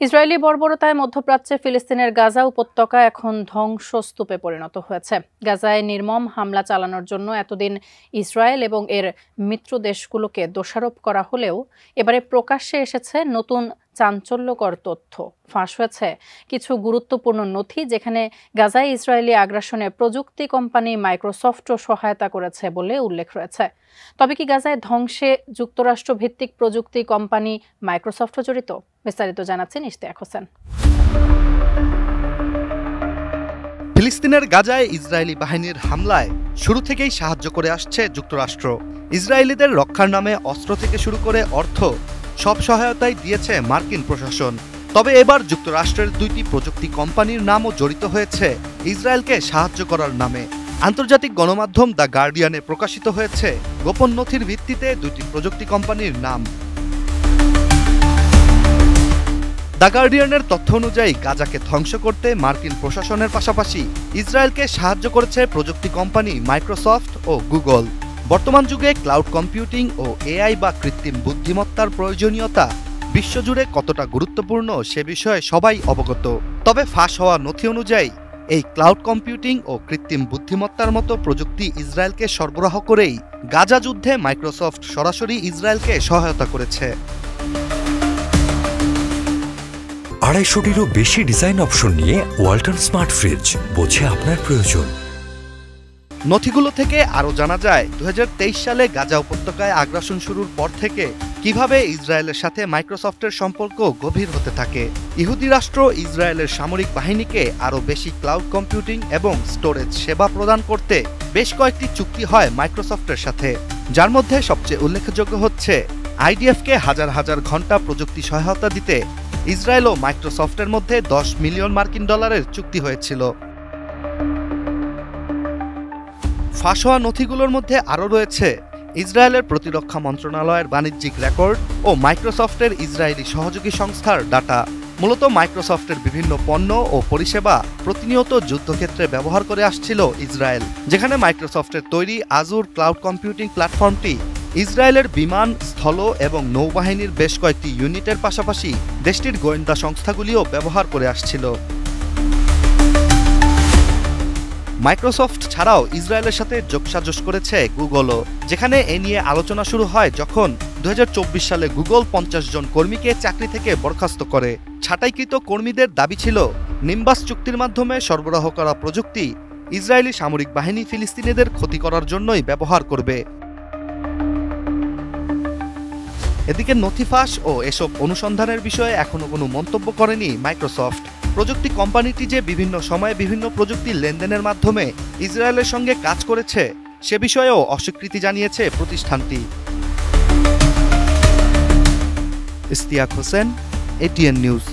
Israeli বর্বরতায় মধ্যপ্রাচ্যে ফিলিস্তিনের গাজা উপত্যকা এখন ধ্বংসস্তূপে পরিণত হয়েছে। গাজায় নির্মম হামলা চালানোর জন্য এতদিন ইসরায়েল এবং এর মিত্র দেশগুলোকে দোষারোপ করা হলেও এবারে প্রকাশ্যে এসেছে নতুন চাঞ্চল্যকর তথ্য। ফাঁস হয়েছে কিছু গুরুত্বপূর্ণ নথি, যেখানে গাজায় ইসরায়েলি আগ্রাসনে প্রযুক্তি কোম্পানি মাইক্রোসফটও সহায়তা করেছে বলে উল্লেখ রয়েছে। তবে কি গাজায় ধ্বংসে যুক্তরাষ্ট্র ভিত্তিক প্রযুক্তি কোম্পানি মাইক্রোসফটও জড়িত? বিস্তারিত জানাচ্ছেন ইশতিয়াক হোসেন। ফিলিস্তিনের গাজায় ইসরায়েলি বাহিনীর হামলায় শুরু থেকেই সাহায্য করে আসছে যুক্তরাষ্ট্র। ইসরায়েলিদের রক্ষার নামে অস্ত্র থেকে শুরু করে অর্থ সব সহায়তাই দিয়েছে মার্কিন প্রশাসন। তবে এবার যুক্তরাষ্ট্রের দুইটি প্রযুক্তি কোম্পানির নামও জড়িত হয়েছে ইসরায়েলকে সাহায্য করার নামে। আন্তর্জাতিক গণমাধ্যম দ্য গার্ডিয়ানে প্রকাশিত হয়েছে গোপন নথির ভিত্তিতে দুইটি প্রযুক্তি কোম্পানির নাম। দ্য গার্ডিয়ানের তথ্য অনুযায়ী গাজাকে ধ্বংস করতে মার্কিন প্রশাসনের পাশাপাশি ইসরায়েলকে সাহায্য করেছে প্রযুক্তি কোম্পানি মাইক্রোসফট ও গুগল। বর্তমান যুগে ক্লাউড কম্পিউটিং ও এআই বা কৃত্রিম বুদ্ধিমত্তার প্রয়োজনীয়তা বিশ্বজুড়ে কতটা গুরুত্বপূর্ণ সে বিষয়ে সবাই অবগত। তবে ফাঁস হওয়া নথি অনুযায়ী এই ক্লাউড কম্পিউটিং ও কৃত্রিম বুদ্ধিমত্তার মতো প্রযুক্তি ইসরায়েলকে সরবরাহ করেই গাজা যুদ্ধে মাইক্রোসফট সরাসরি ইসরায়েলকে সহায়তা করেছে। 250-টিরও বেশি ডিজাইন অপশন নিয়ে ওয়ালটন স্মার্ট ফ্রিজ, বোঝে আপনার প্রয়োজন। নথিগুলো থেকে আরও জানা যায় 2023 সালে গাজা উপত্যকায় আগ্রাসন শুরুর পর থেকে কিভাবে ইসরায়েলের সাথে মাইক্রোসফটের সম্পর্ক গভীর হতে থাকে। ইহুদি রাষ্ট্র ইসরায়েলের সামরিক বাহিনীকে আরও বেশি ক্লাউড কম্পিউটিং এবং স্টোরেজ সেবা প্রদান করতে বেশ কয়েকটি চুক্তি হয় মাইক্রোসফটের সাথে, যার মধ্যে সবচেয়ে উল্লেখযোগ্য হচ্ছে আইডিএফকে হাজার হাজার ঘন্টা প্রযুক্তি সহায়তা দিতে ইসরায়েল ও মাইক্রোসফটের মধ্যে $10 মিলিয়ন চুক্তি হয়েছিল। ফাঁস হওয়া নথিগুলোর মধ্যে আরও রয়েছে ইসরায়েলের প্রতিরক্ষা মন্ত্রণালয়ের বাণিজ্যিক রেকর্ড ও মাইক্রোসফটের ইসরায়েলি সহযোগী সংস্থার ডাটা। মূলত মাইক্রোসফটের বিভিন্ন পণ্য ও পরিষেবা প্রতিনিয়ত যুদ্ধক্ষেত্রে ব্যবহার করে আসছিল ইসরায়েল, যেখানে মাইক্রোসফটের তৈরি আজুর ক্লাউড কম্পিউটিং প্ল্যাটফর্মটি ইসরায়েলের বিমান, স্থল এবং নৌবাহিনীর বেশ কয়েকটি ইউনিটের পাশাপাশি দেশটির গোয়েন্দা সংস্থাগুলিও ব্যবহার করে আসছিল। মাইক্রোসফট ছাড়াও ইসরায়েলের সাথে যোগসাজশ করেছে গুগলও, যেখানে এ নিয়ে আলোচনা শুরু হয় যখন 2024 সালে গুগল 50 জন কর্মীকে চাকরি থেকে বরখাস্ত করে। ছাঁটাইকৃত কর্মীদের দাবি ছিল নিম্বাস চুক্তির মাধ্যমে সরবরাহ করা প্রযুক্তি ইসরায়েলি সামরিক বাহিনী ফিলিস্তিনিদের ক্ষতি করার জন্যই ব্যবহার করবে। এদিকে নথি ফাঁস ও এসব অনুসন্ধানের বিষয়ে এখনো কোনো মন্তব্য করেনি মাইক্রোসফট। প্রযুক্তি কোম্পানিটি যে বিভিন্ন সময়ে বিভিন্ন প্রযুক্তির লেনদেনের মাধ্যমে ইসরায়েলের সঙ্গে কাজ করেছে সে বিষয়েও অস্বীকৃতি জানিয়েছে প্রতিষ্ঠানটি। Ishtiaq Hossain, ATN news.